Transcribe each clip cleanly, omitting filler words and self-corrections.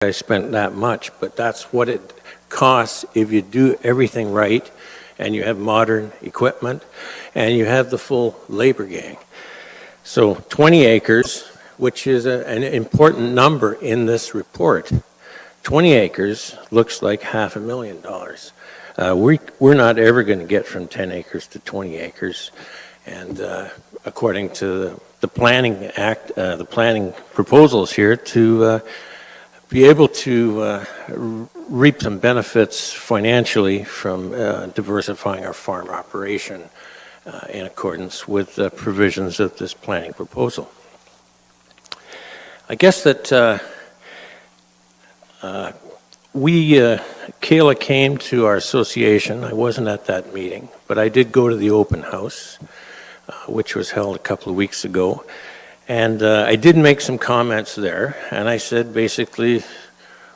I spent that much, but that's what it costs if you do everything right and you have modern equipment and you have the full labor gang. So 20 acres, which is an important number in this report. 20 acres looks like $500,000. We're not ever going to get from 10 acres to 20 acres. And according to the Planning Act, the planning proposals here, to be able to reap some benefits financially from diversifying our farm operation in accordance with the provisions of this planning proposal. I guess that Kayla came to our association. I wasn't at that meeting, but I did go to the open house, which was held a couple of weeks ago. And I did make some comments there, and I said basically,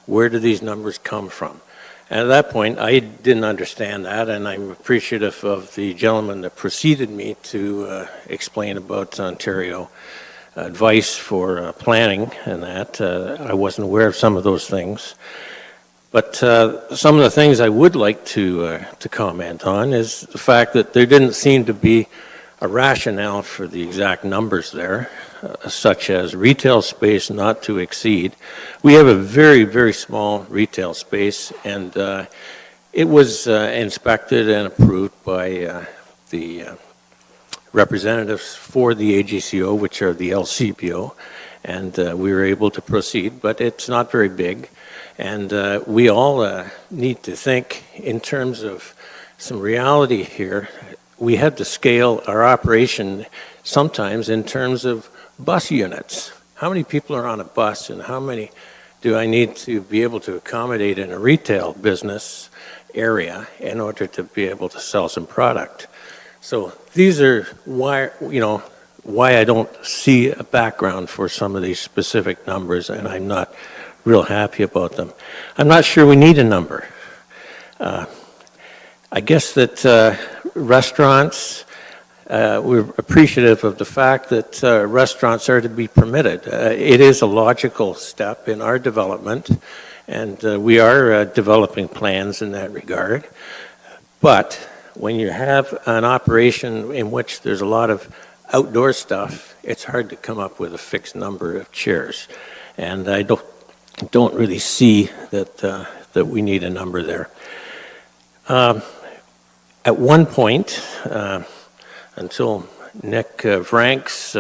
where do these numbers come from? And at that point, I didn't understand that, and I'm appreciative of the gentleman that preceded me to explain about Ontario advice for planning and that. I wasn't aware of some of those things. But some of the things I would like to comment on is the fact that there didn't seem to be a rationale for the exact numbers there, such as retail space not to exceed. We have a very, very small retail space, and it was inspected and approved by the representatives for the AGCO, which are the LCPO, and we were able to proceed, but it's not very big. And we all need to think in terms of some reality here. We have to scale our operation sometimes in terms of bus units. How many people are on a bus, and how many do I need to be able to accommodate in a retail business area in order to be able to sell some product? So these are why I don't see a background for some of these specific numbers, and I'm not real happy about them. I'm not sure we need a number. I guess that restaurants, we're appreciative of the fact that restaurants are to be permitted. It is a logical step in our development, and we are developing plans in that regard. But when you have an operation in which there's a lot of outdoor stuff, it's hard to come up with a fixed number of chairs. And I don't really see that we need a number there. At one point, until Nick Franks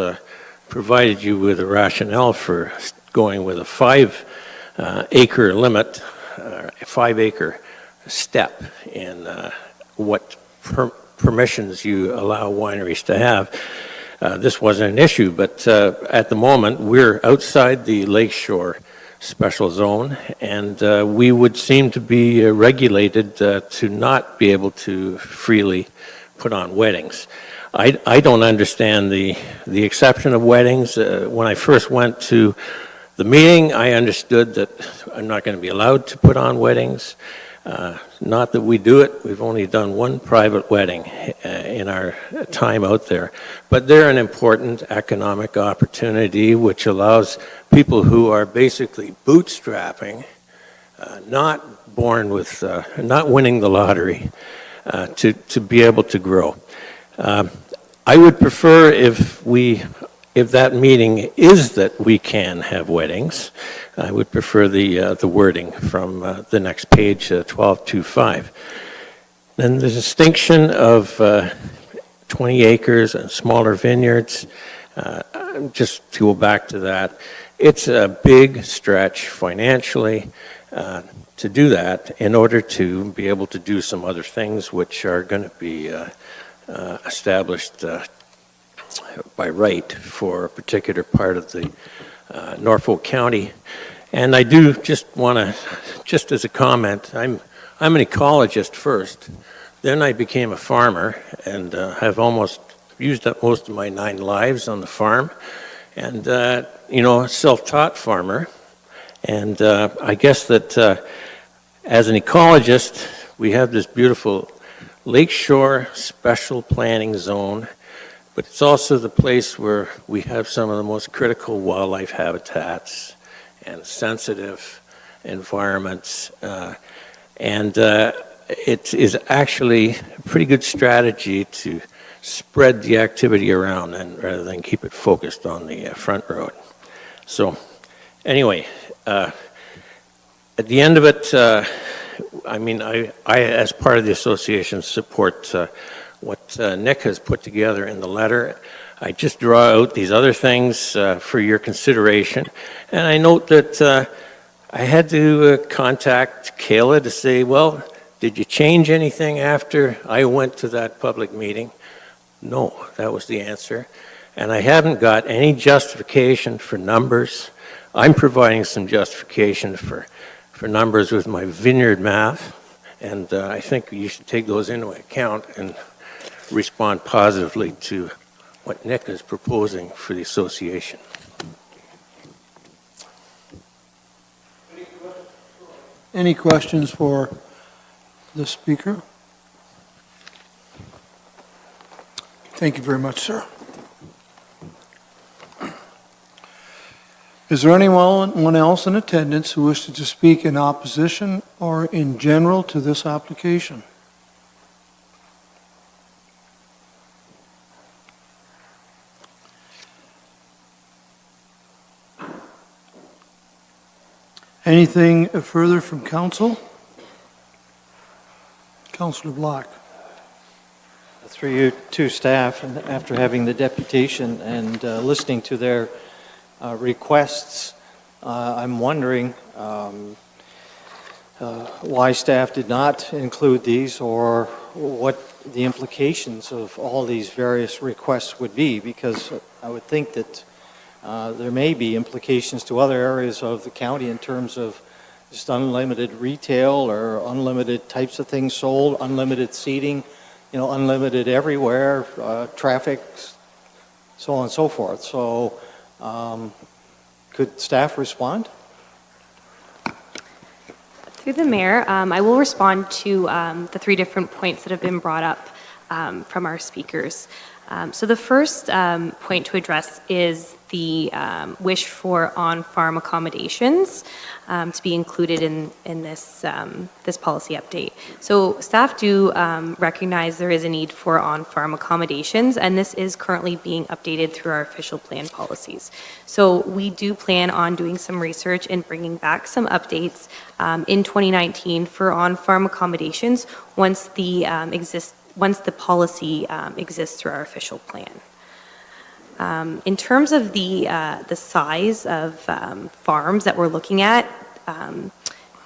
provided you with a rationale for going with a 5-acre limit, a 5-acre step in what permissions you allow wineries to have. This wasn't an issue, but at the moment, we're outside the lakeshore special zone, and we would seem to be regulated to not be able to freely put on weddings. I don't understand the exception of weddings. When I first went to the meeting, I understood that I'm not going to be allowed to put on weddings. Not that we do it. We've only done one private wedding in our time out there. But they're an important economic opportunity which allows people who are basically bootstrapping, not born with, not winning the lottery, to be able to grow. I would prefer if that meeting is that we can have weddings, I would prefer the wording from the next page, 1225. Then the distinction of 20 acres and smaller vineyards, just to go back to that, it's a big stretch financially to do that in order to be able to do some other things which are going to be established by right for a particular part of the Norfolk County. And I do just want to, just as a comment, I'm an ecologist first, then I became a farmer and have almost used up most of my 9 lives on the farm, and a self-taught farmer. And I guess that as an ecologist, we have this beautiful lakeshore special planning zone, but it's also the place where we have some of the most critical wildlife habitats and sensitive environments. And it is actually a pretty good strategy to spread the activity around and rather than keep it focused on the front road. So anyway, at the end of it, I mean, I, as part of the association, support what Nick has put together in the letter. I just draw out these other things for your consideration. And I note that I had to contact Kayla to say, well, did you change anything after I went to that public meeting? No, that was the answer. And I haven't got any justification for numbers. I'm providing some justification for numbers with my vineyard math, and I think you should take those into account and respond positively to what Nick is proposing for the association. Any questions for the speaker? Thank you very much, sir. Is there anyone else in attendance who wishes to speak in opposition or in general to this application? Anything further from council? Councillor Block. Through you to staff, and after having the deputation and listening to their requests, I'm wondering why staff did not include these or what the implications of all these various requests would be, because I would think that there may be implications to other areas of the county in terms of just unlimited retail or unlimited types of things sold, unlimited seating, you know, unlimited everywhere, traffic, so on and so forth. So could staff respond? Through the mayor, I will respond to the three different points that have been brought up from our speakers. So the first point to address is the wish for on-farm accommodations to be included in this this policy update. So staff do recognize there is a need for on-farm accommodations, and this is currently being updated through our official plan policies. So we do plan on doing some research and bringing back some updates in 2019 for on-farm accommodations once the policy exists through our official plan. In terms of the size of farms that we're looking at,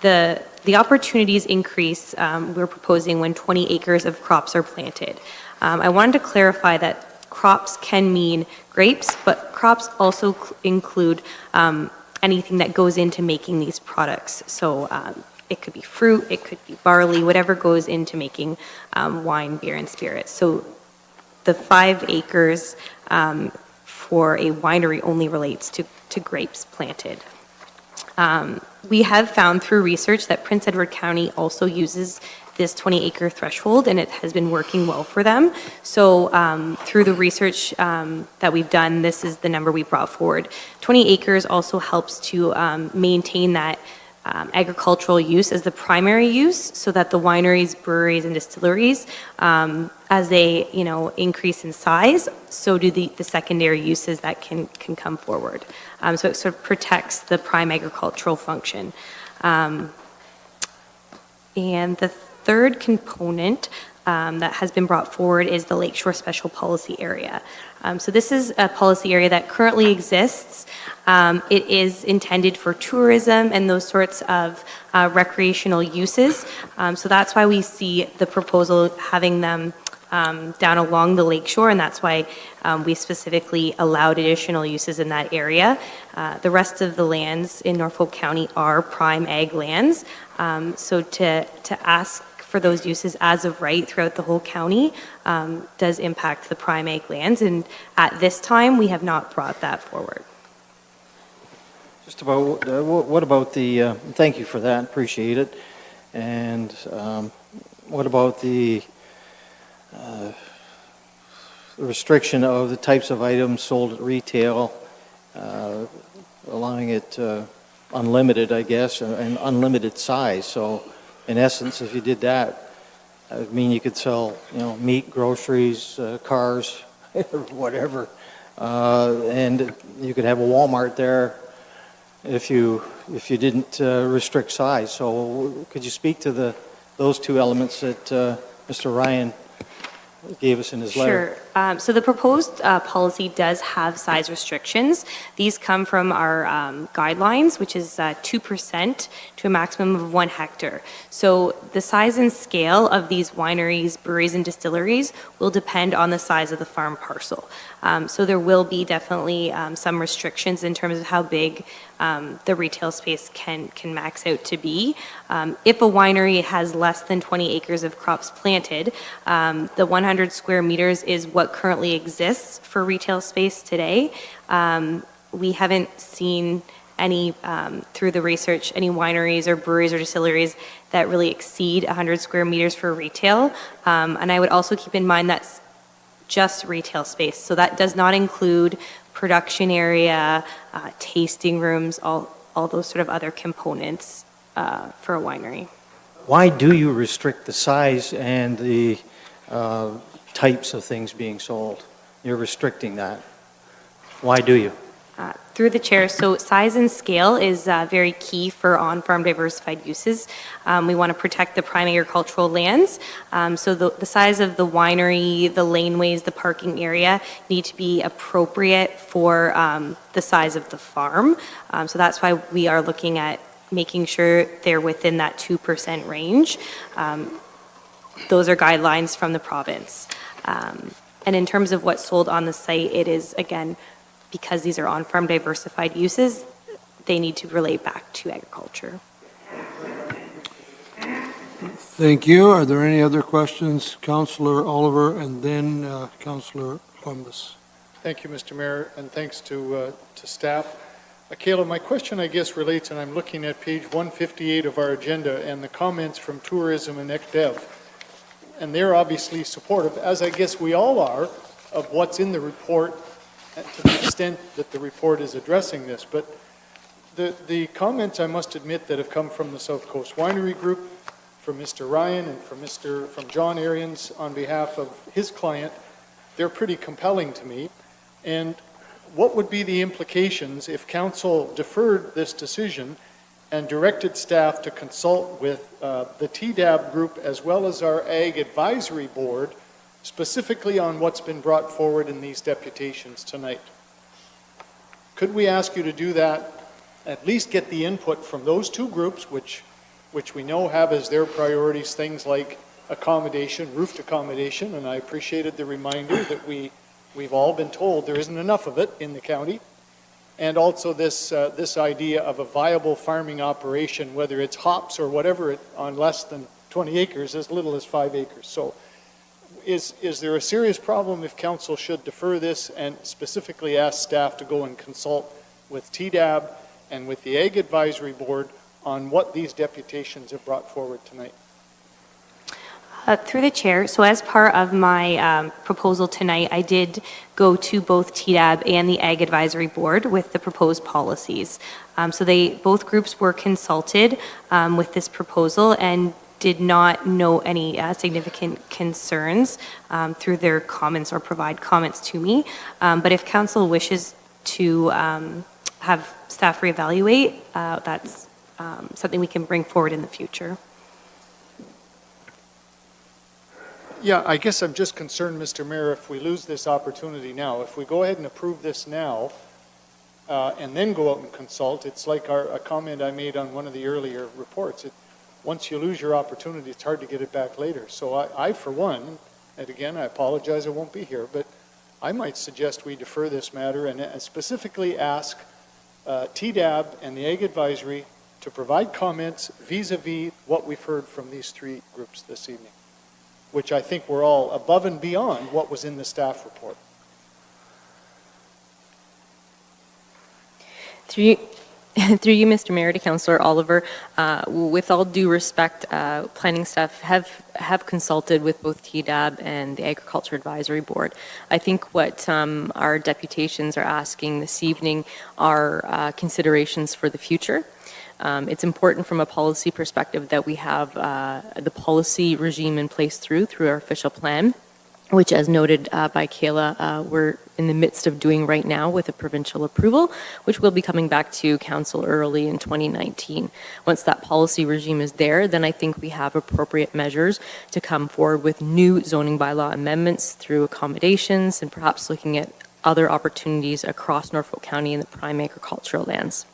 the opportunities increase we're proposing when 20 acres of crops are planted. I wanted to clarify that crops can mean grapes, but crops also include anything that goes into making these products. So it could be fruit, it could be barley, whatever goes into making wine, beer, and spirits. So the 5 acres for a winery only relates to grapes planted. We have found through research that Prince Edward County also uses this 20-acre threshold, and it has been working well for them. So through the research that we've done, this is the number we brought forward. 20 acres also helps to maintain that agricultural use as the primary use, so that the wineries, breweries, and distilleries, as they increase in size, so do the secondary uses that can come forward. So it sort of protects the prime agricultural function. And the third component that has been brought forward is the Lakeshore Special Policy Area. So this is a policy area that currently exists. It is intended for tourism and those sorts of recreational uses. So that's why we see the proposal having them down along the lakeshore, and that's why we specifically allowed additional uses in that area. The rest of the lands in Norfolk County are prime ag lands. So to ask for those uses as of right throughout the whole county does impact the prime ag lands, and at this time we have not brought that forward. Just about, what about the, thank you for that, appreciate it. And what about the restriction of the types of items sold at retail, allowing it unlimited, I guess, and unlimited size. So in essence, if you did that, I mean, you could sell, meat, groceries, cars, whatever. And you could have a Walmart there if you didn't restrict size. So could you speak to those two elements that Mr. Ryan gave us in his letter? Sure. So the proposed policy does have size restrictions. These come from our guidelines, which is 2% to a maximum of 1 hectare. So the size and scale of these wineries, breweries, and distilleries will depend on the size of the farm parcel. So there will be definitely some restrictions in terms of how big the retail space can max out to be. If a winery has less than 20 acres of crops planted, the 100 square meters is what currently exists for retail space today. We haven't seen any, through the research, any wineries or breweries or distilleries that really exceed 100 square meters for retail. And I would also keep in mind that's just retail space. So that does not include production area, tasting rooms, all those sort of other components for a winery. Why do you restrict the size and the types of things being sold? You're restricting that. Why do you? Through the chair, so size and scale is very key for on-farm diversified uses. We want to protect the prime agricultural lands. So the size of the winery, the laneways, the parking area need to be appropriate for the size of the farm. So that's why we are looking at making sure they're within that 2% range. Those are guidelines from the province. And in terms of what's sold on the site, it is, again, because these are on-farm diversified uses, they need to relate back to agriculture. Thank you. Are there any other questions? Councillor Oliver and then Councillor Columbus. Thank you, Mr. Mayor, and thanks to staff. Kayla, my question, I guess, relates, and I'm looking at page 158 of our agenda and the comments from Tourism and ECDEV. And they're obviously supportive, as I guess we all are, of what's in the report to the extent that the report is addressing this. But the comments, I must admit, that have come from the South Coast Winery Group, from Mr. Ryan and from John Arians on behalf of his client, they're pretty compelling to me. And what would be the implications if council deferred this decision and directed staff to consult with the TDAB group as well as our Ag Advisory Board specifically on what's been brought forward in these deputations tonight? Could we ask you to do that, at least get the input from those two groups, which we know have as their priorities things like accommodation, roofed accommodation, and I appreciated the reminder that we've all been told there isn't enough of it in the county, and also this idea of a viable farming operation, whether it's hops or whatever, on less than 20 acres, as little as 5 acres. So is there a serious problem if council should defer this and specifically ask staff to go and consult with TDAB and with the Ag Advisory Board on what these deputations have brought forward tonight? Through the chair, so as part of my proposal tonight, I did go to both TDAB and the Ag Advisory Board with the proposed policies. So both groups were consulted with this proposal and did not know any significant concerns through their comments or provide comments to me. But if council wishes to have staff reevaluate, that's something we can bring forward in the future. Yeah, I guess I'm just concerned, Mr. Mayor, if we lose this opportunity now, if we go ahead and approve this now and then go out and consult, it's like a comment I made on one of the earlier reports. Once you lose your opportunity, it's hard to get it back later. So I for one, and again, I apologize I won't be here, but I might suggest we defer this matter and specifically ask TDAB and the Ag Advisory to provide comments vis-a-vis what we've heard from these three groups this evening, which I think were all above and beyond what was in the staff report. Through you, Mr. Mayor, to Councillor Oliver, with all due respect, planning staff have consulted with both TDAB and the Agriculture Advisory Board. I think what our deputations are asking this evening are considerations for the future. It's important from a policy perspective that we have the policy regime in place through our official plan, which, as noted by Kayla, we're in the midst of doing right now with a provincial approval, which will be coming back to Council early in 2019. Once that policy regime is there, then I think we have appropriate measures to come forward with new zoning bylaw amendments through accommodations and perhaps looking at other opportunities across Norfolk County in the prime agricultural lands.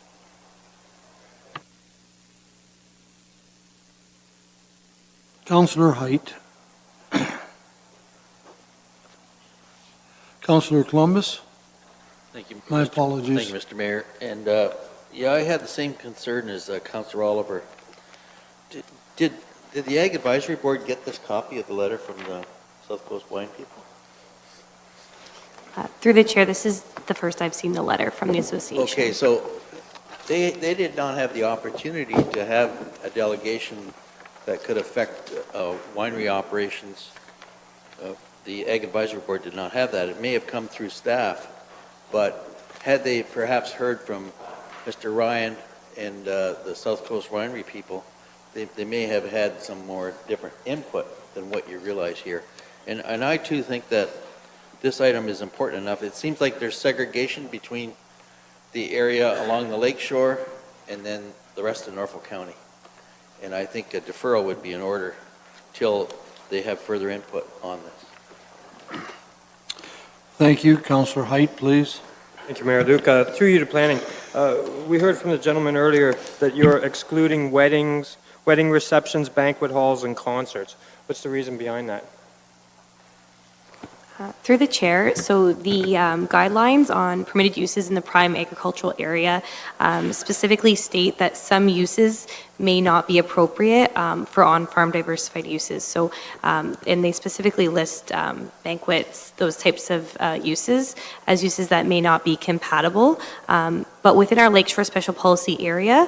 Councillor Height. Councillor Columbus. Thank you. My Mr. apologies. Thank you, Mr. Mayor. And, yeah, I had the same concern as Councillor Oliver. Did the Ag Advisory Board get this copy of the letter from the South Coast Wine people? Through the chair, this is the first I've seen the letter from the association. Okay, so they did not have the opportunity to have a delegation that could affect winery operations. The Ag Advisory Board did not have that. It may have come through staff, but had they perhaps heard from Mr. Ryan and the South Coast Winery people, they may have had some more different input than what you realize here. And I too think that this item is important enough. It seems like there's segregation between the area along the lakeshore and then the rest of Norfolk County. And I think a deferral would be in order till they have further input on this. Thank you. Councillor Height, please. Thank you, Mayor Duke. Through you to planning, we heard from the gentleman earlier that you're excluding weddings, wedding receptions, banquet halls, and concerts. What's the reason behind that? Through the chair, so the guidelines on permitted uses in the prime agricultural area specifically state that some uses may not be appropriate for on-farm diversified uses. So, and they specifically list banquets, those types of uses, as uses that may not be compatible. But within our Lakeshore Special Policy area,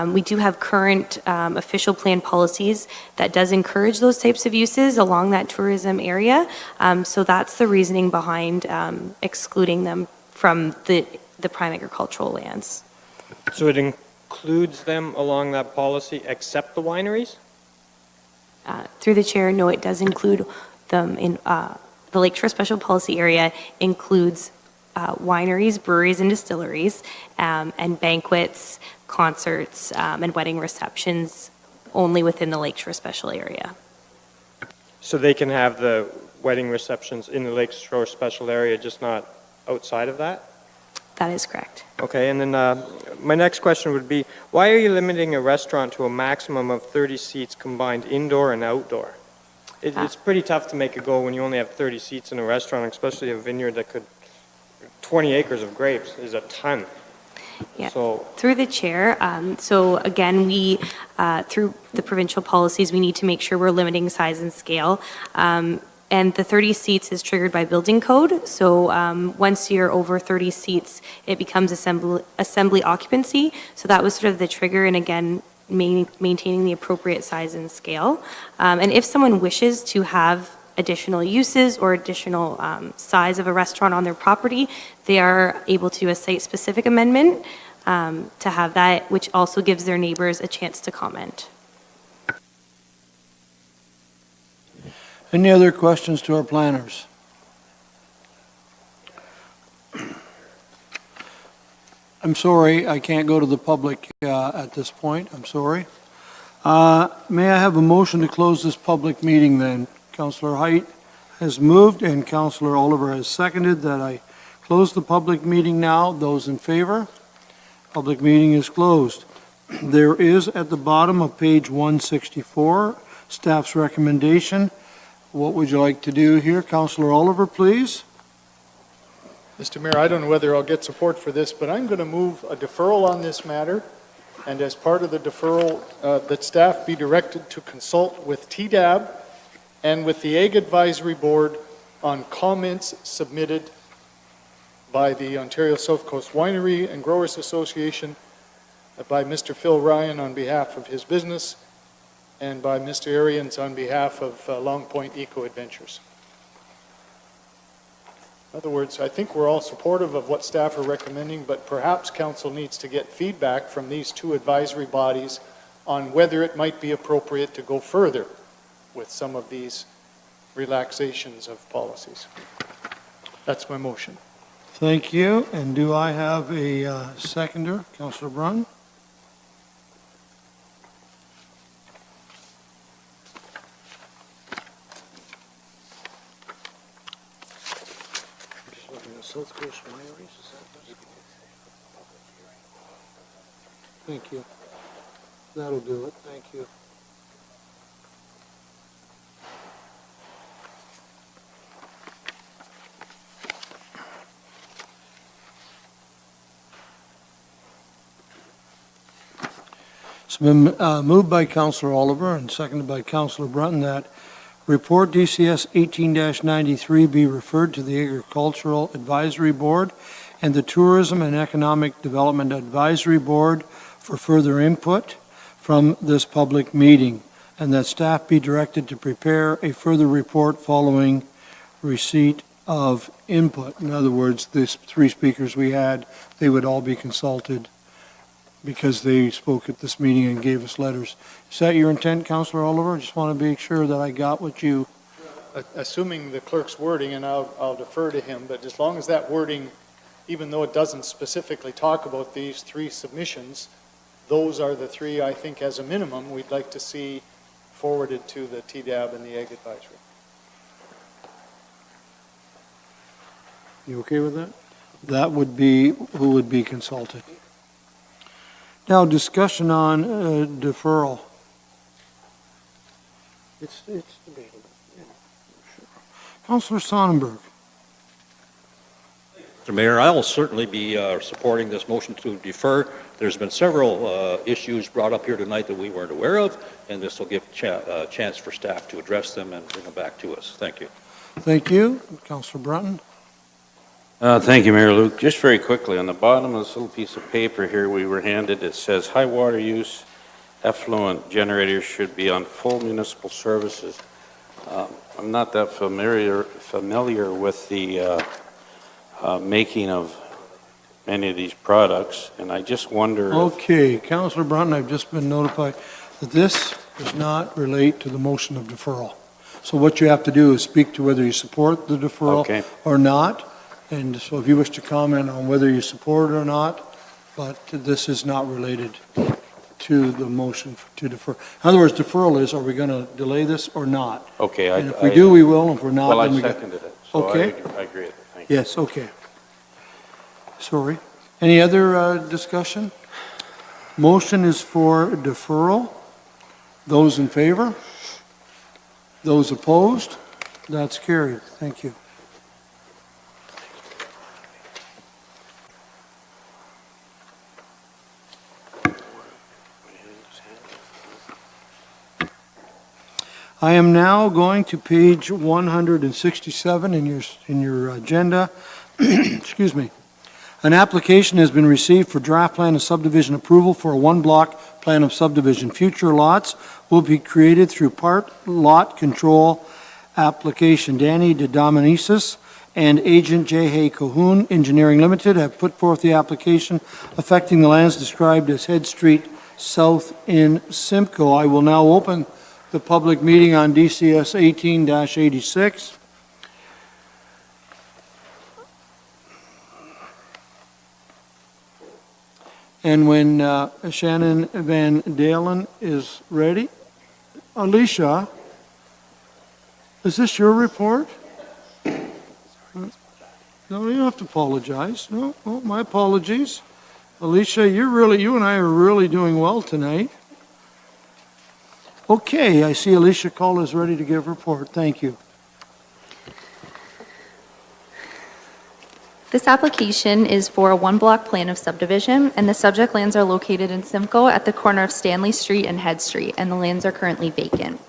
we do have current official plan policies that does encourage those types of uses along that tourism area. So that's the reasoning behind excluding them from the prime agricultural lands. So it includes them along that policy except the wineries? Through the chair, no, it does include them in the Lakeshore Special Policy area includes wineries, breweries, and distilleries, and banquets, concerts, and wedding receptions only within the Lakeshore Special area. So they can have the wedding receptions in the Lakeshore Special Area, just not outside of that? That is correct. Okay, and then my next question would be, why are you limiting a restaurant to a maximum of 30 seats combined indoor and outdoor? It's pretty tough to make a go when you only have 30 seats in a restaurant, especially a vineyard that could, 20 acres of grapes is a ton. Yeah. So, through the chair, so again, we, through the provincial policies, we need to make sure we're limiting size and scale. And the 30 seats is triggered by building code. So once you're over 30 seats, it becomes assembly occupancy. So that was sort of the trigger, and again, maintaining the appropriate size and scale. And if someone wishes to have additional uses or additional size of a restaurant on their property, they are able to do a site-specific amendment to have that, which also gives their neighbors a chance to comment. Any other questions to our planners? I'm sorry, I can't go to the public at this point. I'm sorry. May I have a motion to close this public meeting then? Councillor Height has moved and Councillor Oliver has seconded that I close the public meeting now. Those in favor? Public meeting is closed. There is at the bottom of page 164, staff's recommendation. What would you like to do here? Councillor Oliver, please. Mr. Mayor, I don't know whether I'll get support for this, but I'm going to move a deferral on this matter. And as part of the deferral, that staff be directed to consult with TDAB and with the Ag Advisory Board on comments submitted by the Ontario South Coast Winery and Growers Association by Mr. Phil Ryan on behalf of his business, and by Mr. Arians on behalf of Long Point Eco Adventures. In other words, I think we're all supportive of what staff are recommending, but perhaps council needs to get feedback from these two advisory bodies on whether it might be appropriate to go further with some of these relaxations of policies. That's my motion. Thank you. And do I have a seconder? Councillor Brun? Thank you. That'll do it. Thank you. It's been moved by Councillor Oliver and seconded by Councillor Brunton that Report DCS 18-93 be referred to the Agricultural Advisory Board and the Tourism and Economic Development Advisory Board for further input from this public meeting, and that staff be directed to prepare a further report following receipt of input. In other words, these three speakers we had, they would all be consulted because they spoke at this meeting and gave us letters. Is that your intent, Councillor Oliver? I just want to be sure that I got what you... Assuming the clerk's wording, and I'll defer to him, but as long as that wording, even though it doesn't specifically talk about these three submissions, those are the three, I think, as a minimum, we'd like to see forwarded to the TDAB and the Ag Advisory. You okay with that? That would be who would be consulted. Now, discussion on deferral. It's debatable. Yeah, sure. Councillor Sonnenberg. Mr. Mayor, I will certainly be supporting this motion to defer. There's been several issues brought up here tonight that we weren't aware of, and this will give a chance for staff to address them and bring them back to us. Thank you. Thank you. Councillor Brunton. Thank you, Mayor Luke. Just very quickly, on the bottom of this little piece of paper here we were handed, it says high water use effluent generators should be on full municipal services. I'm not that familiar with the making of many of these products, and I just wonder Okay, Councillor Brunton, I've just been notified that this does not relate to the motion of deferral. So what you have to do is speak to whether you support the deferral or not. And so if you wish to comment on whether you support it or not, but this is not related to the motion to defer. In other words, deferral is, are we going to delay this or not? Okay. And if we do, we will. If we're not, well, then I we seconded it. So Okay. I agree with it. Thank you. Yes, okay. Sorry. Any other discussion? Motion is for deferral. Those in favor? Those opposed? That's carried. Thank you. I am now going to page 167 in your agenda. Excuse me. An application has been received for draft plan of subdivision approval for a one-block plan of subdivision. Future lots will be created through part lot control application. Danny DeDominicis and agent J. Cahoon Engineering Limited have put forth the application affecting the lands described as Head Street South in Simcoe. I will now open the public meeting on DCS 18-86. And when Shannon Van Dalen is ready, Alicia, is this your report? No, you don't have to apologize. No, my apologies. Alicia, you and I are really doing well tonight. Okay, I see Alicia Cole is ready to give a report. Thank you. This application is for a one-block plan of subdivision, and the subject lands are located in Simcoe at the corner of Stanley Street and Head Street, and the lands are currently vacant.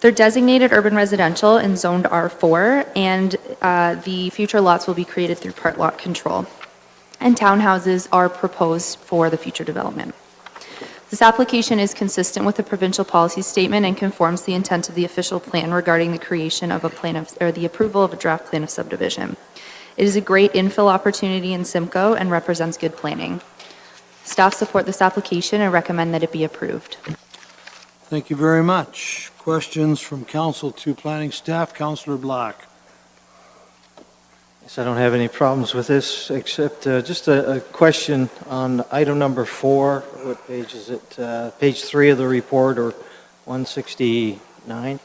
They're designated urban residential and zoned R4, and the future lots will be created through part lot control. And townhouses are proposed for the future development. This application is consistent with the provincial policy statement and conforms to the intent of the official plan regarding the creation of a plan of, or the approval of a draft plan of subdivision. It is a great infill opportunity in Simcoe and represents good planning. Staff support this application and recommend that it be approved. Thank you very much. Questions from council to planning staff? Councillor Black. Yes, I don't have any problems with this, except just a question on item number 4. What page is it? Page 3 of the report, or 169,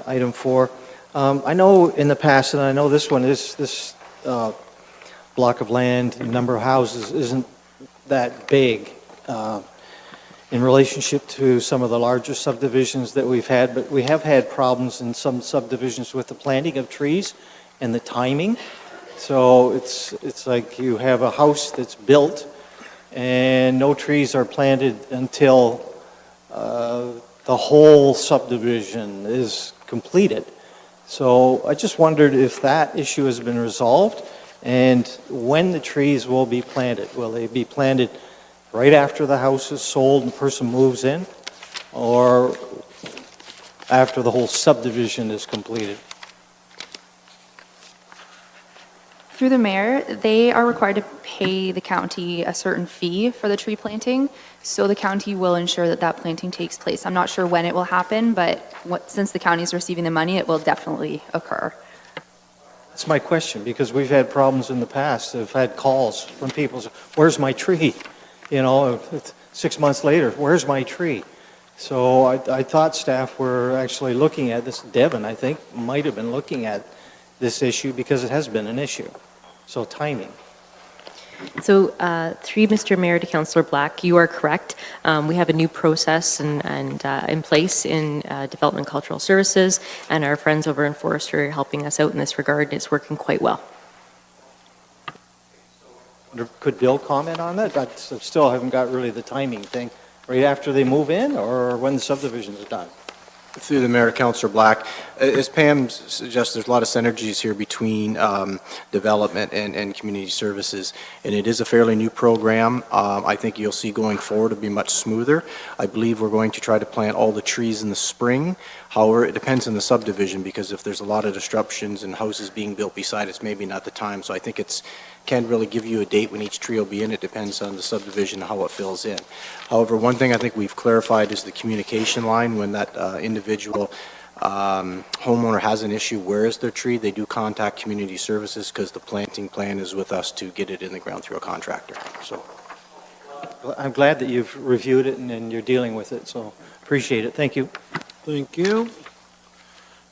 item 4. I know in the past, and I know this one is, this block of land, number of houses isn't that big in relationship to some of the larger subdivisions that we've had, but we have had problems in some subdivisions with the planting of trees and the timing. So it's like you have a house that's built and no trees are planted until the whole subdivision is completed. So I just wondered if that issue has been resolved and when the trees will be planted. Will they be planted right after the house is sold and the person moves in, or after the whole subdivision is completed? Through the mayor, they are required to pay the county a certain fee for the tree planting, so the county will ensure that that planting takes place. I'm not sure when it will happen, but since the county is receiving the money, it will definitely occur. That's my question, because we've had problems in the past. I've had calls from people, where's my tree? You know, 6 months later, where's my tree? So I thought staff were actually looking at this. Devin, I think, might have been looking at this issue because it has been an issue. So timing. So through Mr. Mayor to Councillor Black, you are correct. We have a new process and in place in Development Cultural Services, and our friends over in Forestry are helping us out in this regard, and it's working quite well. Could Bill comment on that? I still haven't got really the timing thing. Right after they move in, or when the subdivision is done? Through the Mayor, Councillor Black, as Pam suggests, there's a lot of synergies here between development and community services, and it is a fairly new program. I think you'll see going forward it'll be much smoother. I believe we're going to try to plant all the trees in the spring. However, it depends on the subdivision, because if there's a lot of disruptions and houses being built beside, it's maybe not the time. So I think can't really give you a date when each tree will be in. It depends on the subdivision, how it fills in. However, one thing I think we've clarified is the communication line. When that individual homeowner has an issue, where is their tree, they do contact community services, because the planting plan is with us to get it in the ground through a contractor. So I'm glad that you've reviewed it and you're dealing with it, so appreciate it. Thank you. Thank you.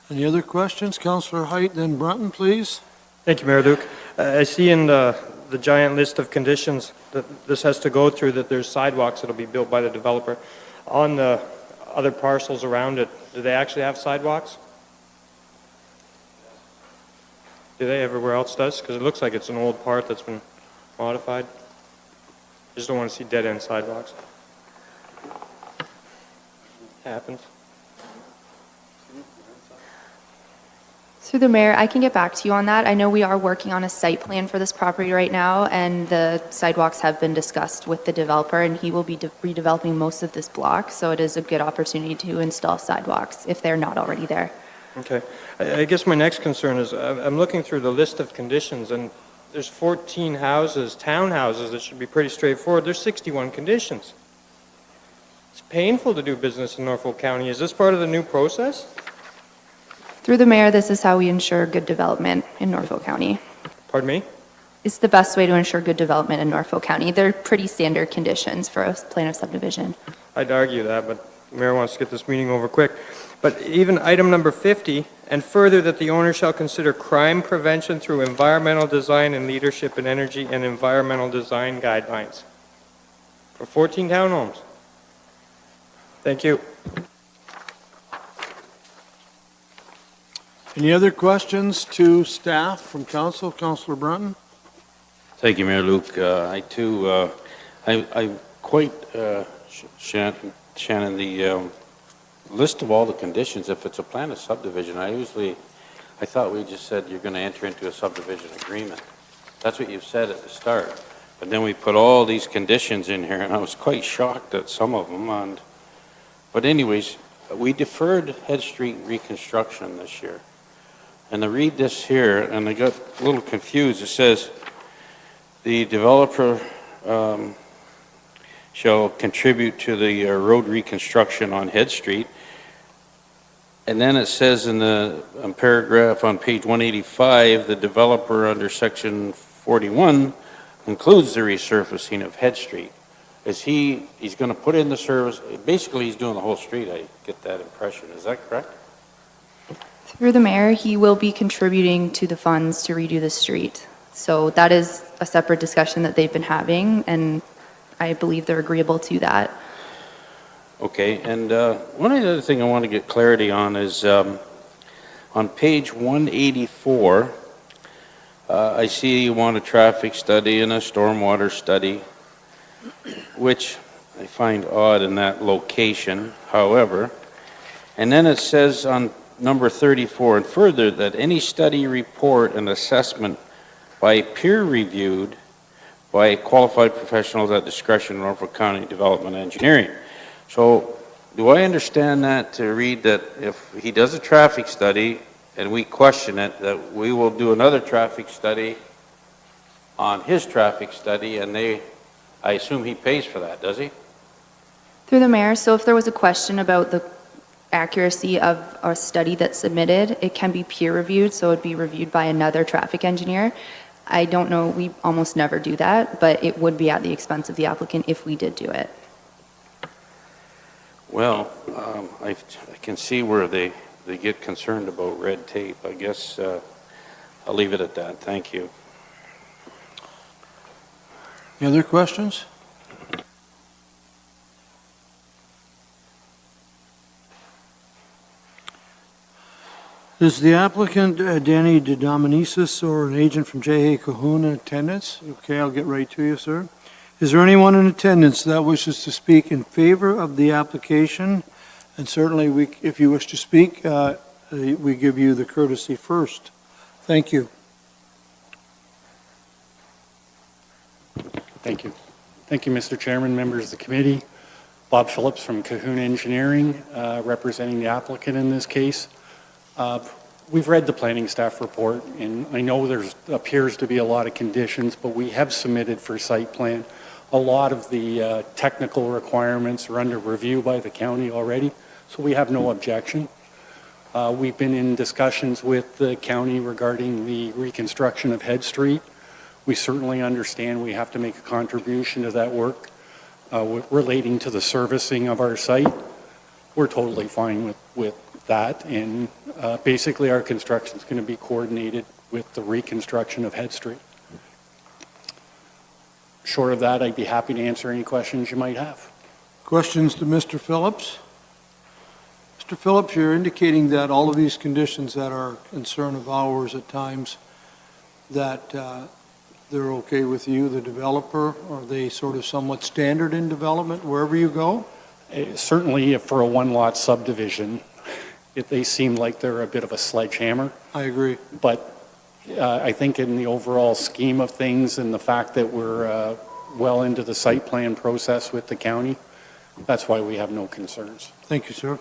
Any other questions? Councillor Height, then Brunton, please. Thank you, Mayor Luke. I see in the giant list of conditions that this has to go through that there's sidewalks that'll be built by the developer. On the other parcels around it, do they actually have sidewalks? Do they? Everywhere else does? Because it looks like it's an old part that's been modified. I just don't want to see dead-end sidewalks. Happens. Through the mayor, I can get back to you on that. I know we are working on a site plan for this property right now, and the sidewalks have been discussed with the developer, and he will be redeveloping most of this block, so it is a good opportunity to install sidewalks if they're not already there. Okay. I guess my next concern is I'm looking through the list of conditions, and there's 14 houses, townhouses, that should be pretty straightforward. There's 61 conditions. It's painful to do business in Norfolk County. Is this part of the new process? Through the mayor, this is how we ensure good development in Norfolk County. Pardon me? It's the best way to ensure good development in Norfolk County. They're pretty standard conditions for a plan of subdivision. I'd argue that, but the mayor wants to get this meeting over quick. But even item number 50, and further that the owner shall consider crime prevention through environmental design and leadership in energy and environmental design guidelines for 14 townhomes. Thank you. Any other questions to staff from council? Councillor Brunton? Thank you, Mayor Luke. I too, I quite, Shannon, the list of all the conditions, if it's a plan of subdivision, I thought we just said you're going to enter into a subdivision agreement. That's what you've said at the start. but then we put all these conditions in here, and I was quite shocked at some of them. But anyways, we deferred Head Street reconstruction this year. And I read this here, and I got a little confused. It says, the developer shall contribute to the road reconstruction on Head Street. And then it says in the paragraph on page 185, the developer under section 41 includes the resurfacing of Head Street. He's going to put in the service, basically he's doing the whole street, I get that impression. Is that correct? Through the mayor, he will be contributing to the funds to redo the street. So that is a separate discussion that they've been having, and I believe they're agreeable to that. Okay, and one other thing I want to get clarity on is on page 184, I see you want a traffic study and a stormwater study, which I find odd in that location, however. And then it says on number 34 and further that any study, report, and assessment by peer-reviewed by qualified professionals at discretion of Norfolk County Development Engineering. So do I understand that to read that if he does a traffic study and we question it, that we will do another traffic study on his traffic study, and I assume he pays for that, does he? Through the mayor, so if there was a question about the accuracy of a study that's submitted, it can be peer-reviewed, so it'd be reviewed by another traffic engineer. I don't know, we almost never do that, but it would be at the expense of the applicant if we did do it. Well, I can see where they get concerned about red tape. I guess I'll leave it at that. Thank you. Any other questions? Is the applicant Danny DeDominicis or an agent from J.A. Cahoon in attendance? Okay, I'll get right to you, sir. Is there anyone in attendance that wishes to speak in favor of the application? And certainly, if you wish to speak, we give you the courtesy first. Thank you. Thank you. Thank you, Mr. Chairman, members of the committee. Bob Phillips from Cahoon Engineering, representing the applicant in this case. We've read the planning staff report, and I know there appears to be a lot of conditions, but we have submitted for site plan. A lot of the technical requirements are under review by the county already, so we have no objection. We've been in discussions with the county regarding the reconstruction of Head Street. We certainly understand we have to make a contribution to that work relating to the servicing of our site. We're totally fine with that, and basically our construction is going to be coordinated with the reconstruction of Head Street. Short of that, I'd be happy to answer any questions you might have. Questions to Mr. Phillips? Mr. Phillips, you're indicating that all of these conditions that are a concern of ours at times, that they're okay with you, the developer? Are they sort of somewhat standard in development wherever you go? Certainly for a one-lot subdivision, they seem like they're a bit of a sledgehammer. I agree. But I think in the overall scheme of things and the fact that we're well into the site plan process with the county, that's why we have no concerns. Thank you, sir.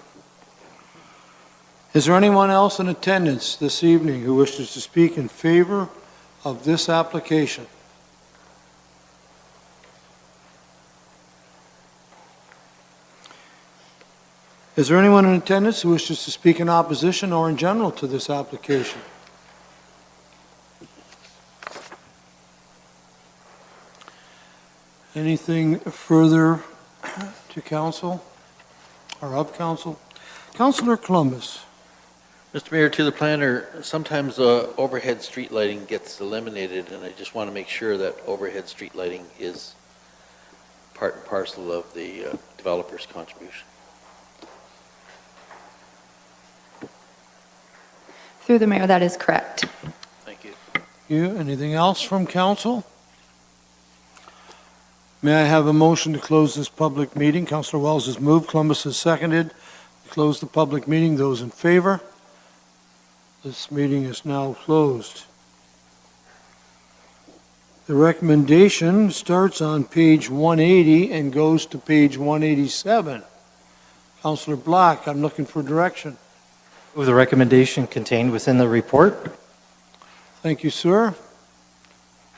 Is there anyone else in attendance this evening who wishes to speak in favor of this application? Is there anyone in attendance who wishes to speak in opposition or in general to this application? Anything further to council or of council? Councilor Columbus. Mr. Mayor, to the planner, sometimes overhead street lighting gets eliminated, and I just want to make sure that overhead street lighting is part and parcel of the developer's contribution. Through the mayor, that is correct. Thank you. You, anything else from council? May I have a motion to close this public meeting? Councilor Wells has moved, Columbus has seconded. To close the public meeting, those in favor? This meeting is now closed. The recommendation starts on page 180 and goes to page 187. Councillor Black, I'm looking for direction. Move the recommendation contained within the report. Thank you, sir.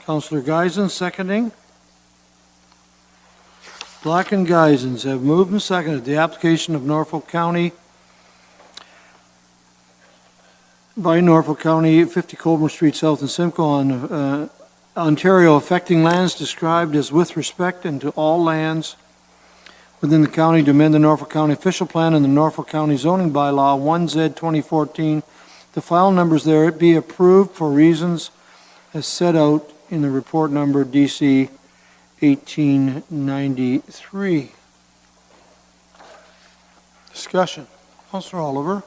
Councillor Geisen, seconding. Black and Geisens have moved and seconded the application of Norfolk County, by Norfolk County, 50 Colborne Street South in Simcoe on Ontario, affecting lands described as with respect and to all lands within the county to amend the Norfolk County official plan and the Norfolk County zoning bylaw 1Z 2014. The file numbers there be approved for reasons as set out in the report number DC 1893. Discussion. Councillor Oliver.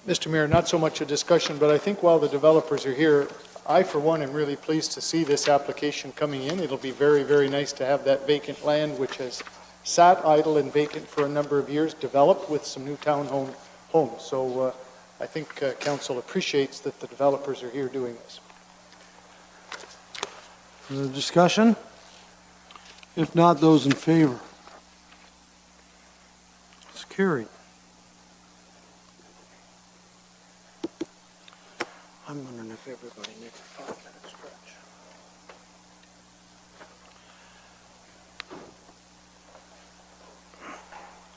Mr. Mayor, not so much a discussion, but I think while the developers are here, I, for one, am really pleased to see this application coming in. It'll be very, very nice to have that vacant land, which has sat idle and vacant for a number of years, developed with some new townhome homes. So I think council appreciates that the developers are here doing this. Discussion? If not, those in favor? It's carried. I'm wondering if everybody needs a 5-minute stretch.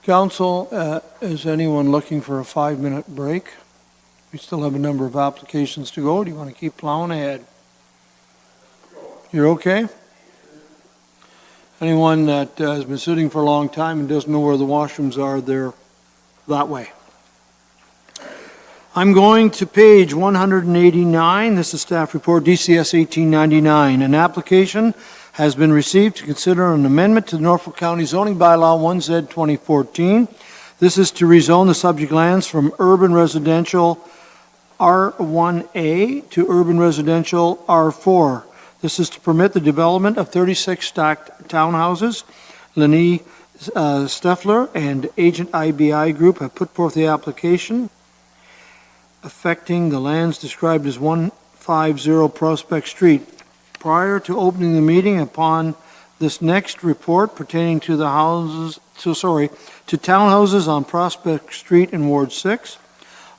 Council, is anyone looking for a 5-minute break? We still have a number of applications to go. Do you want to keep plowing ahead? You're okay? Anyone that has been sitting for a long time and doesn't know where the washrooms are, they're that way. I'm going to page 189. This is staff report DCS 1899. An application has been received to consider an amendment to the Norfolk County zoning bylaw 1Z 2014. This is to rezone the subject lands from urban residential R1A to urban residential R4. This is to permit the development of 36 stacked townhouses. Lenny Steffler and Agent IBI Group have put forth the application affecting the lands described as 150 Prospect Street. Prior to opening the meeting upon this next report pertaining to the to townhouses on Prospect Street in Ward 6,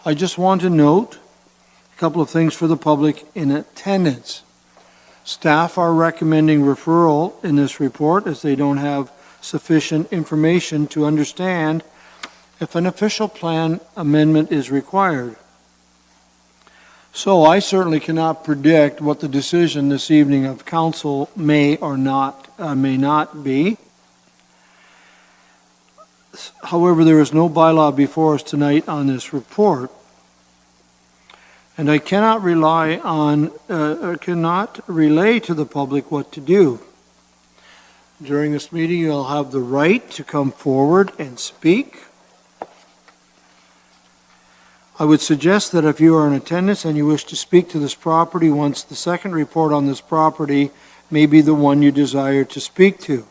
I just want to note a couple of things for the public in attendance. Staff are recommending referral in this report as they don't have sufficient information to understand if an official plan amendment is required. So I certainly cannot predict what the decision this evening of council may or may not be. However, there is no bylaw before us tonight on this report. And I cannot cannot relay to the public what to do. During this meeting, you'll have the right to come forward and speak. I would suggest that if you are in attendance and you wish to speak to this property once the second report on this property may be the one you desire to speak to.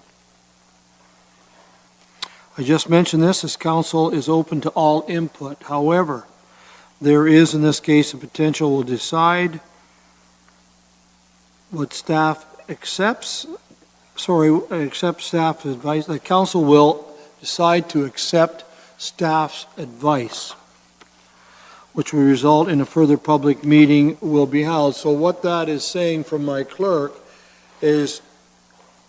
I just mentioned this as council is open to all input. However, there is in this case a potential we'll decide what staff accepts staff advice. The council will decide to accept staff's advice, which will result in a further public meeting will be held. So what that is saying from my clerk is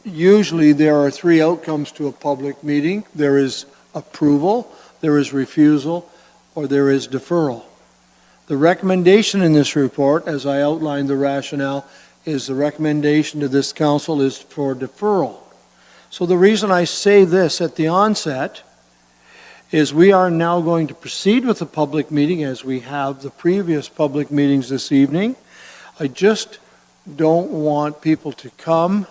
usually there are three outcomes to a public meeting. There is approval, there is refusal, or there is deferral. The recommendation in this report, as I outlined the rationale, is the recommendation to this council is for deferral. So the reason I say this at the onset is we are now going to proceed with the public meeting as we have the previous public meetings this evening. I just don't want people to come.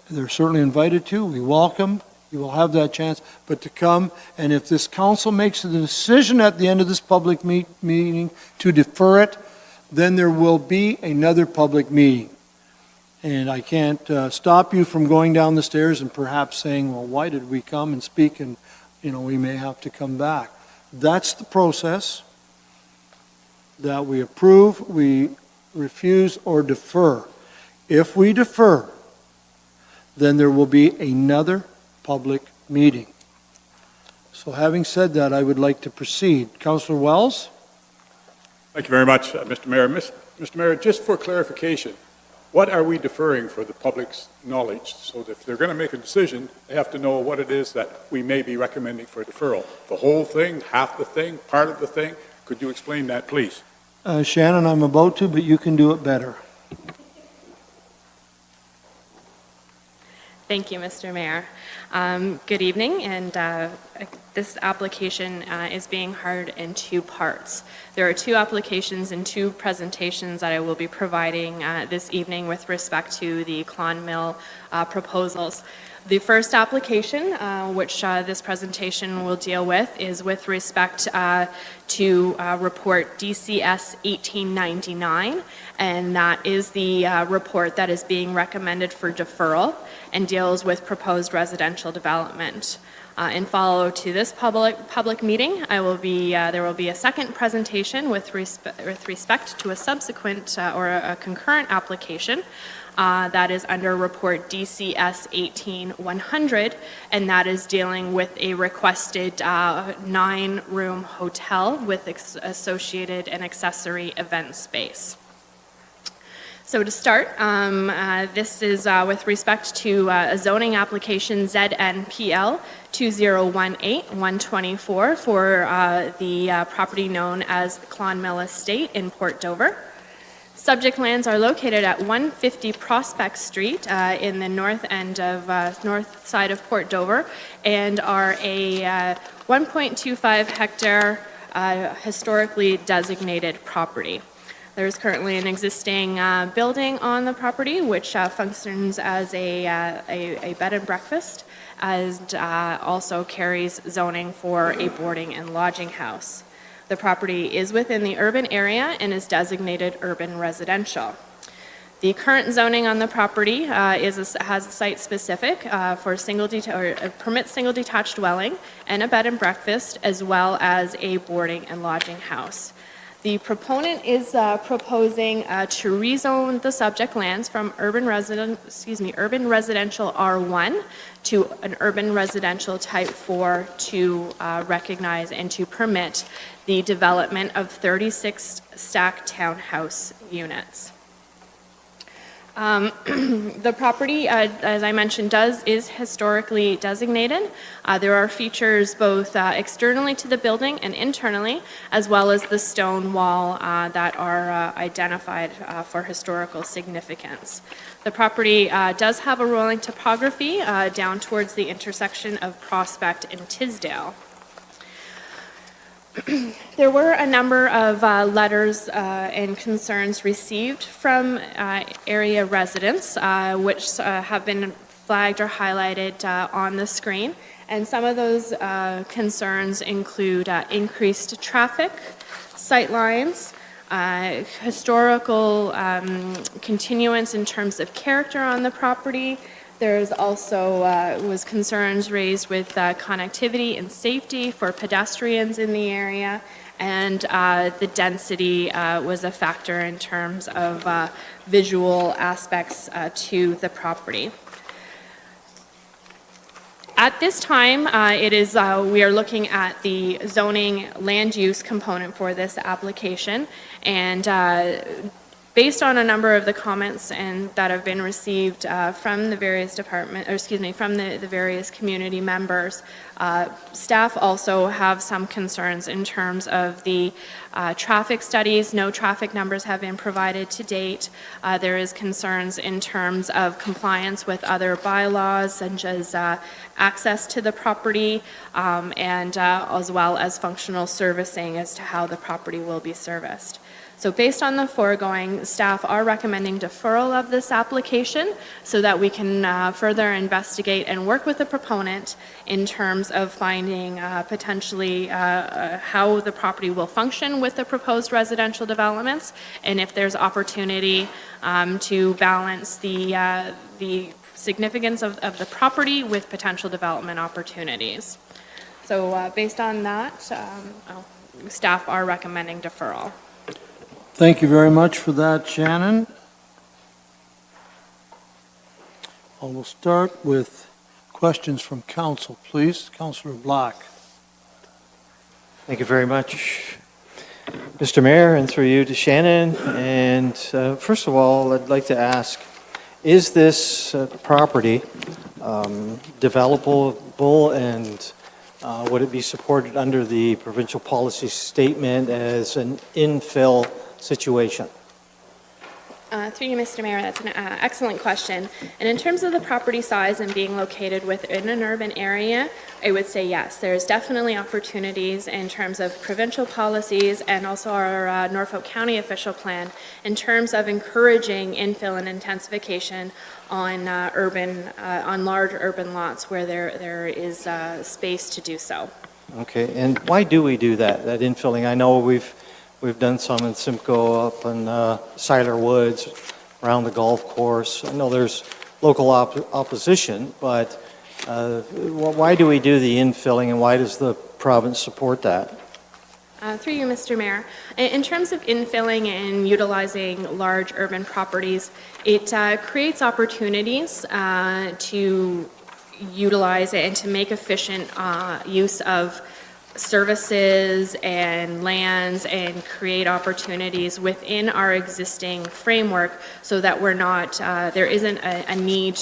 They're certainly invited to. We welcome. You will have that chance. But to come, and if this council makes a decision at the end of this public meeting to defer it, then there will be another public meeting. And I can't stop you from going down the stairs and perhaps saying, well, why did we come and speak? And we may have to come back. That's the process that we approve. We refuse, or defer. If we defer, then there will be another public meeting. So having said that, I would like to proceed. Councillor Wells? Thank you very much, Mr. Mayor. Mr. Mayor, just for clarification, what are we deferring for the public's knowledge? So that if they're going to make a decision, they have to know what it is that we may be recommending for deferral. The whole thing, half the thing, part of the thing? Could you explain that, please? Shannon, I'm about to, but you can do it better. Thank you, Mr. Mayor. Good evening, and this application is being heard in two parts. There are two applications and two presentations that I will be providing this evening with respect to the Clon Mill proposals. The first application, which this presentation will deal with, is with respect to report DCS 1899, and that is the report that is being recommended for deferral and deals with proposed residential development. In follow to this public meeting, there will be a second presentation with respect to a subsequent or a concurrent application that is under report DCS 18100, and that is dealing with a requested 9-room hotel with associated and accessory event space. So to start, this is with respect to a zoning application ZNPL 2018-124 for the property known as Clon Mill Estate in Port Dover. Subject lands are located at 150 Prospect Street in the north end of north side of Port Dover, and are a 1.25 hectare historically designated property. There's currently an existing building on the property which functions as a bed and breakfast, and also carries zoning for a boarding and lodging house. The property is within the urban area and is designated urban residential. The current zoning on the property has a site-specific for permits single detached dwelling and a bed and breakfast, as well as a boarding and lodging house. The proponent is proposing to rezone the subject lands from urban residential R1 to an urban residential type 4 to recognize and to permit the development of 36 stacked townhouse units. The property, as I mentioned, is historically designated. There are features both externally to the building and internally, as well as the stone wall that are identified for historical significance. The property does have a rolling topography down towards the intersection of Prospect and Tisdale. There were a number of letters and concerns received from area residents, which have been flagged or highlighted on the screen. And some of those concerns include increased traffic, sight lines, historical continuance in terms of character on the property. There's also was concerns raised with connectivity and safety for pedestrians in the area, and the density was a factor in terms of visual aspects to the property. At this time, we are looking at the zoning land use component for this application, and based on a number of the comments that have been received from the various from the various community members, staff also have some concerns in terms of the traffic studies. No traffic numbers have been provided to date. There is concerns in terms of compliance with other bylaws, such as access to the property, and as well as functional servicing as to how the property will be serviced. So based on the foregoing, staff are recommending deferral of this application so that we can further investigate and work with the proponent in terms of finding potentially how the property will function with the proposed residential developments, and if there's opportunity to balance the significance of the property with potential development opportunities. So based on that, staff are recommending deferral. Thank you very much for that, Shannon. I will start with questions from council, please. Councillor Black. Thank you very much, Mr. Mayor, and through you to Shannon. And first of all, I'd like to ask, is this property developable, and would it be supported under the provincial policy statement as an infill situation? Through you, Mr. Mayor, that's an excellent question. And in terms of the property size and being located within an urban area, I would say yes. There's definitely opportunities in terms of provincial policies and also our Norfolk County official plan in terms of encouraging infill and intensification on on large urban lots where there is space to do so. Okay, and why do we do that infilling? I know we've done some in Simcoe up in Siler Woods, around the golf course. I know there's local opposition, but why do we do the infilling, and why does the province support that? Through you, Mr. Mayor. In terms of infilling and utilizing large urban properties, it creates opportunities to utilize it and to make efficient use of services and lands and create opportunities within our existing framework so that we're not, there isn't a need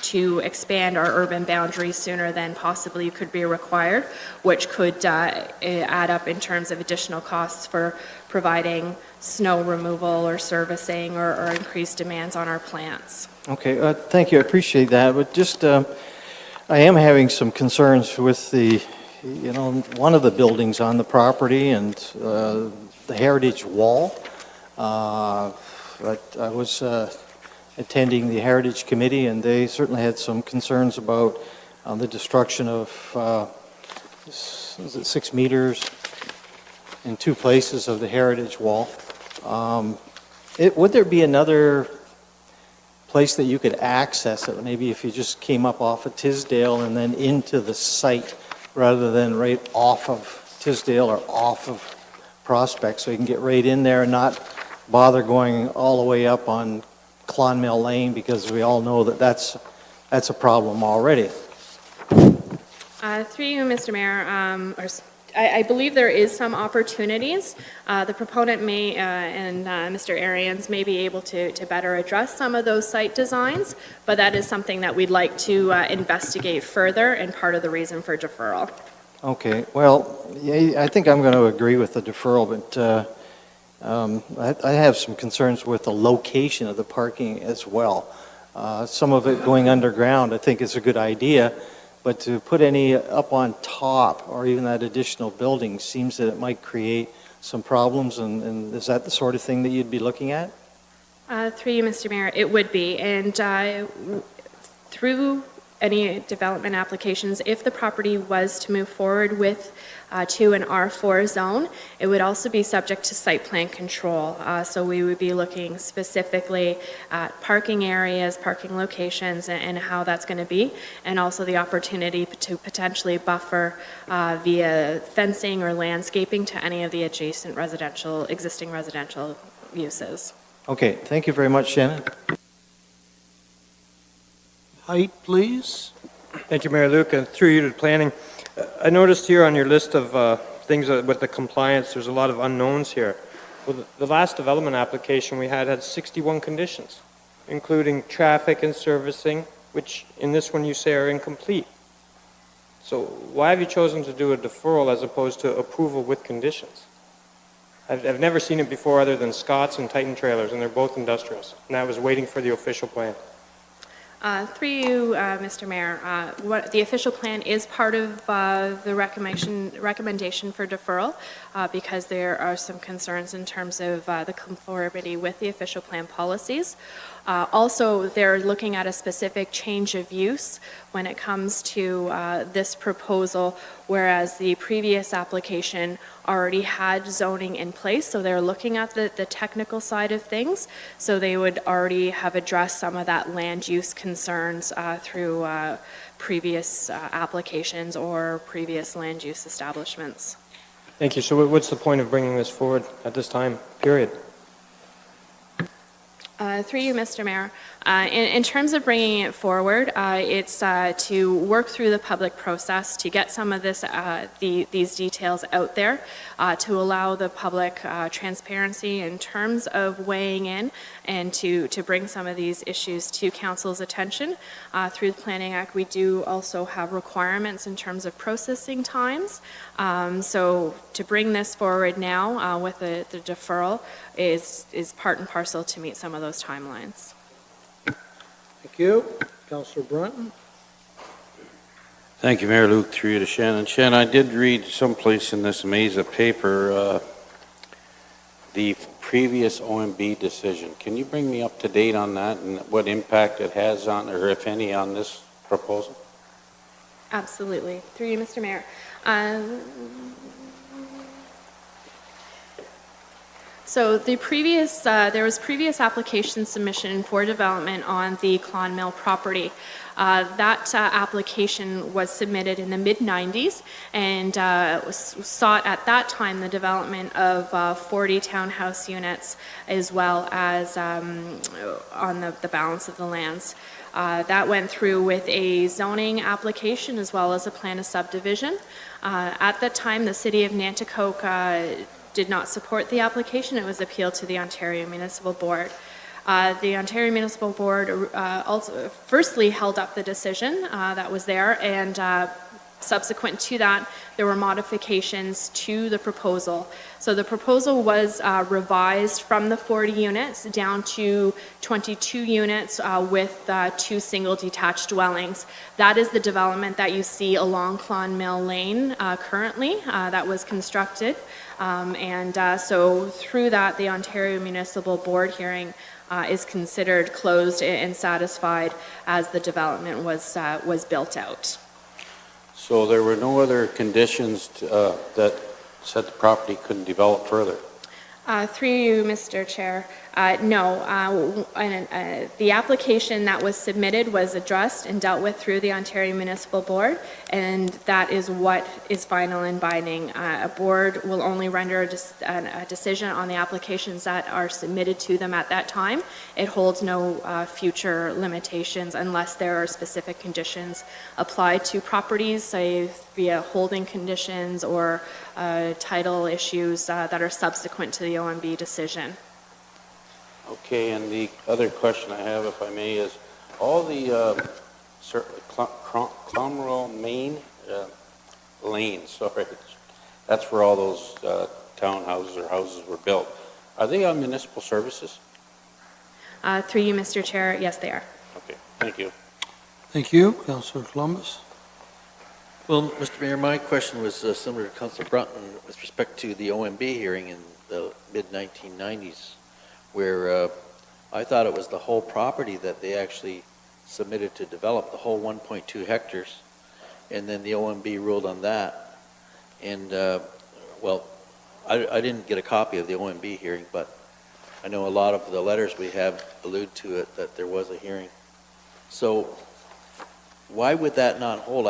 to expand our urban boundaries sooner than possibly could be required, which could add up in terms of additional costs for providing snow removal or servicing or increased demands on our plants. Okay, thank you. I appreciate that. But just, I am having some concerns with one of the buildings on the property and the heritage wall. But I was attending the Heritage Committee, and they certainly had some concerns about the destruction of, is it 6 meters in 2 places of the heritage wall. Would there be another place that you could access it, maybe if you just came up off of Tisdale and then into the site rather than right off of Tisdale or off of Prospect, so you can get right in there and not bother going all the way up on Clonmel Lane, because we all know that that's a problem already. Through you, Mr. Mayor, I believe there is some opportunities. The proponent may, and Mr. Arians may be able to better address some of those site designs, but that is something that we'd like to investigate further and part of the reason for deferral. Okay, well, yeah, I think I'm going to agree with the deferral, but I have some concerns with the location of the parking as well. Some of it going underground I think is a good idea, but to put any up on top or even that additional building seems that it might create some problems, and is that the sort of thing that you'd be looking at? Through you, Mr. Mayor, it would be. And through any development applications, if the property was to move forward with to an R4 zone, it would also be subject to site plan control. So we would be looking specifically at parking areas, parking locations, and how that's going to be, and also the opportunity to potentially buffer via fencing or landscaping to any of the adjacent existing residential uses. Okay, thank you very much, Shannon. Height, please. Thank you, Mayor Luke, and through you to planning. I noticed here on your list of things with the compliance, there's a lot of unknowns here. Well, the last development application we had 61 conditions, including traffic and servicing, which in this one you say are incomplete. So why have you chosen to do a deferral as opposed to approval with conditions? I've never seen it before other than Scott's and Titan Trailers, and they're both industrials, and I was waiting for the official plan. Through you, Mr. Mayor, the official plan is part of the recommendation for deferral because there are some concerns in terms of the conformity with the official plan policies. Also, they're looking at a specific change of use when it comes to this proposal, whereas the previous application already had zoning in place, so they're looking at the technical side of things, so they would already have addressed some of that land use concerns through previous applications or previous land use establishments. Thank you. So what's the point of bringing this forward at this time, period? Through you, Mr. Mayor. In terms of bringing it forward, it's to work through the public process to get some of these details out there, to allow the public transparency in terms of weighing in, and to bring some of these issues to council's attention. Through the Planning Act, we do also have requirements in terms of processing times. So to bring this forward now with the deferral is part and parcel to meet some of those timelines. Thank you. Councillor Brunton? Thank you, Mayor Luke, through you to Shannon. Shannon, I did read someplace in this maze of paper the previous OMB decision. Can you bring me up to date on that and what impact it has on, or if any, on this proposal? Absolutely. Through you, Mr. Mayor. So the there was previous application submission for development on the Clonmel property. That application was submitted in the mid-90s and sought at that time the development of 40 townhouse units as well as on the balance of the lands. That went through with a zoning application as well as a plan of subdivision. At that time, the City of Nanticoke did not support the application. It was appealed to the Ontario Municipal Board. The Ontario Municipal Board also firstly held up the decision that was there, and subsequent to that, there were modifications to the proposal. So the proposal was revised from the 40 units down to 22 units with 2 single detached dwellings. That is the development that you see along Clonmel Lane currently that was constructed. So through that, the Ontario Municipal Board hearing is considered closed and satisfied as the development was built out. So there were no other conditions that said the property couldn't develop further? Through you, Mr. Chair, no. The application that was submitted was addressed and dealt with through the Ontario Municipal Board, and that is what is final and binding. A board will only render a decision on the applications that are submitted to them at that time. It holds no future limitations unless there are specific conditions applied to properties, say via holding conditions or title issues that are subsequent to the OMB decision. Okay, and the other question I have, if I may, is all the Clonmel Main lanes, sorry, that's where all those townhouses or houses were built. Are they on municipal services? Through you, Mr. Chair, yes, they are. Okay, thank you. Thank you. Councillor Columbus? Well, Mr. Mayor, my question was similar to Councillor Brunton with respect to the OMB hearing in the mid-1990s, where I thought it was the whole property that they actually submitted to develop, the whole 1.2 hectares, and then the OMB ruled on that. And, well, I didn't get a copy of the OMB hearing, but I know a lot of the letters we have allude to it, that there was a hearing. So why would that not hold?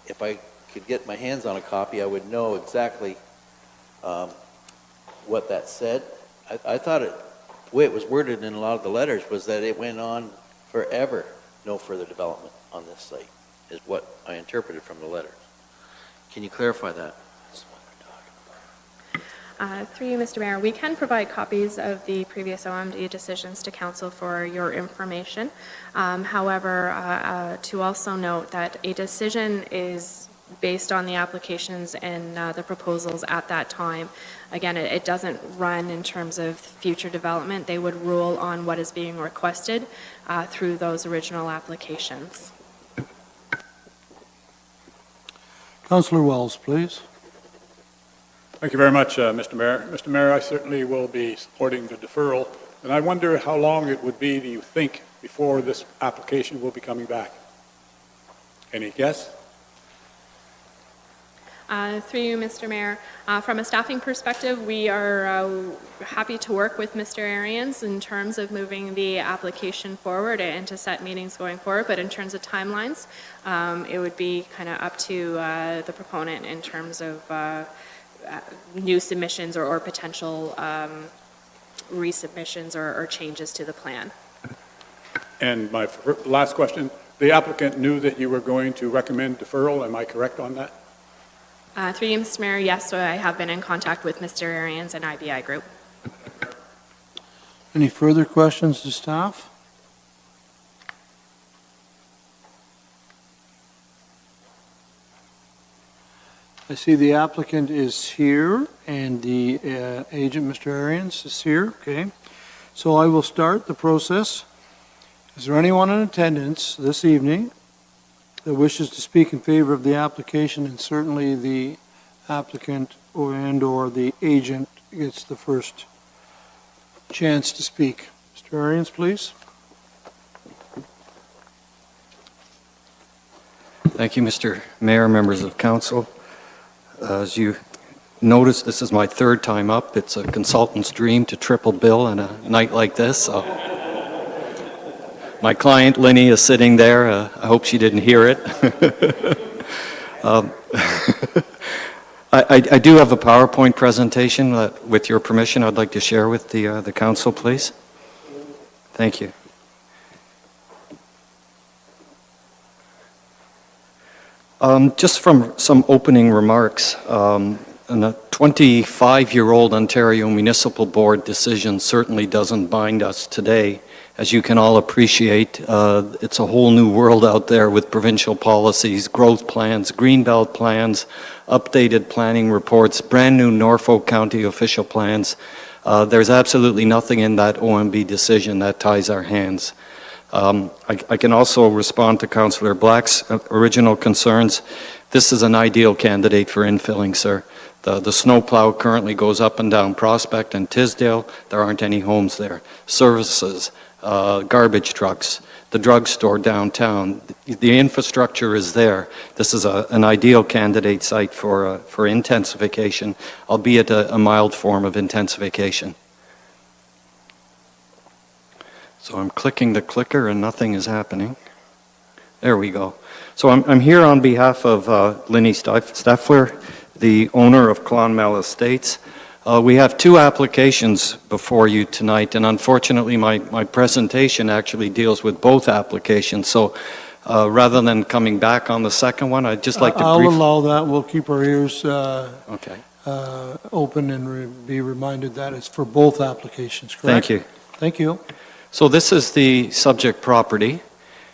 If I could get my hands on a copy, I would know exactly what that said. I thought the way it was worded in a lot of the letters was that it went on forever, no further development on this site, is what I interpreted from the letter. Can you clarify that? Through you, Mr. Mayor, we can provide copies of the previous OMB decisions to council for your information. However, to also note that a decision is based on the applications and the proposals at that time. Again, it doesn't run in terms of future development. They would rule on what is being requested through those original applications. Councillor Wells, please. Thank you very much, Mr. Mayor. Mr. Mayor, I certainly will be supporting the deferral, and I wonder how long it would be, do you think, before this application will be coming back? Any guess? Through you, Mr. Mayor, from a staffing perspective, we are happy to work with Mr. Arians in terms of moving the application forward and to set meetings going forward. But in terms of timelines, it would be kind of up to the proponent in terms of new submissions or potential resubmissions or changes to the plan. And my last question, the applicant knew that you were going to recommend deferral, am I correct on that? Through you, Mr. Mayor, yes, so I have been in contact with Mr. Arians and IBI Group. Any further questions to staff? I see the applicant is here and the agent, Mr. Arians, is here. Okay. So I will start the process. Is there anyone in attendance this evening that wishes to speak in favor of the application? And certainly the applicant or the agent gets the first chance to speak. Mr. Arians, please. Thank you, Mr. Mayor, members of council. As you notice, this is my third time up. It's a consultant's dream to triple bill on a night like this. So. My client, Linny, is sitting there. I hope she didn't hear it. I do have a PowerPoint presentation that, with your permission, I'd like to share with the council, please. Thank you. Just from some opening remarks, and a 25-year-old Ontario Municipal Board decision certainly doesn't bind us today. As you can all appreciate, it's a whole new world out there with provincial policies, growth plans, greenbelt plans, updated planning reports, brand new Norfolk County official plans. There's absolutely nothing in that OMB decision that ties our hands. I can also respond to Councillor Black's original concerns. This is an ideal candidate for infilling, sir. The snowplow currently goes up and down Prospect and Tisdale. There aren't any homes there. Services, garbage trucks, the drugstore downtown. The infrastructure is there. This is an ideal candidate site for intensification, albeit a mild form of intensification. So I'm clicking the clicker and nothing is happening. There we go. So I'm here on behalf of Linny Steffler, the owner of Clonmel Estates. We have two applications before you tonight, and unfortunately my presentation actually deals with both applications. So rather than coming back on the second one, I'd just like to I'll allow that. We'll keep our ears okay. Open and be reminded that it's for both applications, correct? Thank you. Thank you. So this is the subject property.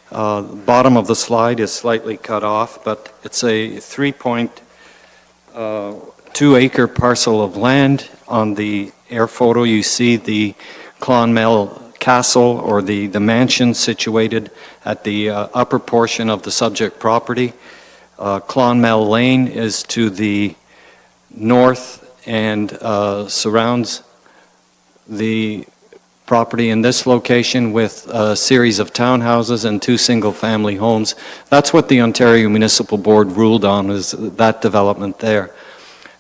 Bottom of the slide is slightly cut off, but it's a 3.2 acre parcel of land. On the air photo, you see the Clonmel Castle, or the mansion situated at the upper portion of the subject property. Clonmel Lane is to the north and surrounds the property in this location with a series of townhouses and 2 single-family homes. That's what the Ontario Municipal Board ruled on, is that development there.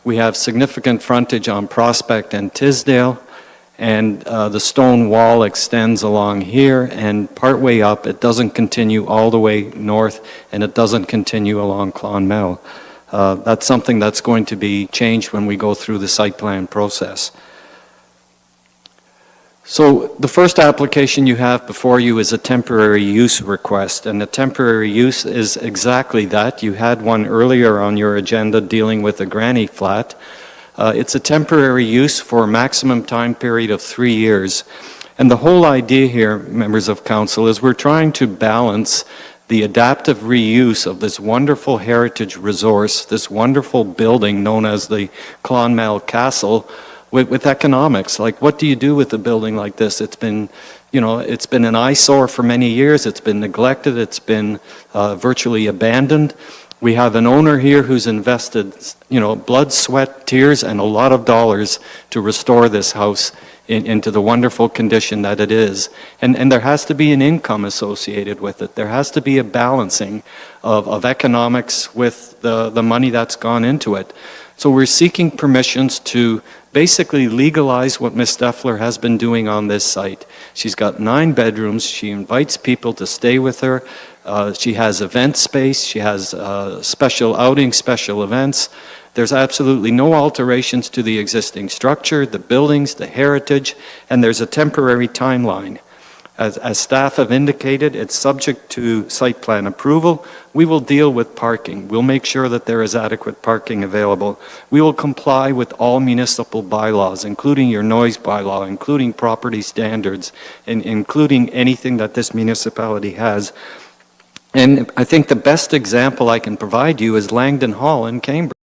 We have significant frontage on Prospect and Tisdale, and the stone wall extends along here, and partway up, it doesn't continue all the way north, and it doesn't continue along Clonmel. That's something that's going to be changed when we go through the site plan process. So the first application you have before you is a temporary use request, and the temporary use is exactly that. You had one earlier on your agenda dealing with a granny flat. It's a temporary use for a maximum time period of 3 years. And the whole idea here, members of council, is we're trying to balance the adaptive reuse of this wonderful heritage resource, this wonderful building known as the Clonmel Castle, with economics. Like, what do you do with a building like this? It's been, it's been an eyesore for many years. It's been neglected. It's been virtually abandoned. We have an owner here who's invested, blood, sweat, tears, and a lot of dollars to restore this house into the wonderful condition that it is. And there has to be an income associated with it. There has to be a balancing of economics with the money that's gone into it. So we're seeking permissions to basically legalize what Ms. Steffler has been doing on this site. She's got 9 bedrooms. She invites people to stay with her. She has event space. She has special outings, special events. There's absolutely no alterations to the existing structure, the buildings, the heritage, and there's a temporary timeline. As staff have indicated, it's subject to site plan approval. We will deal with parking. We'll make sure that there is adequate parking available. We will comply with all municipal bylaws, including your noise bylaw, including property standards, and including anything that this municipality has. And I think the best example I can provide you is Langdon Hall in Cambridge.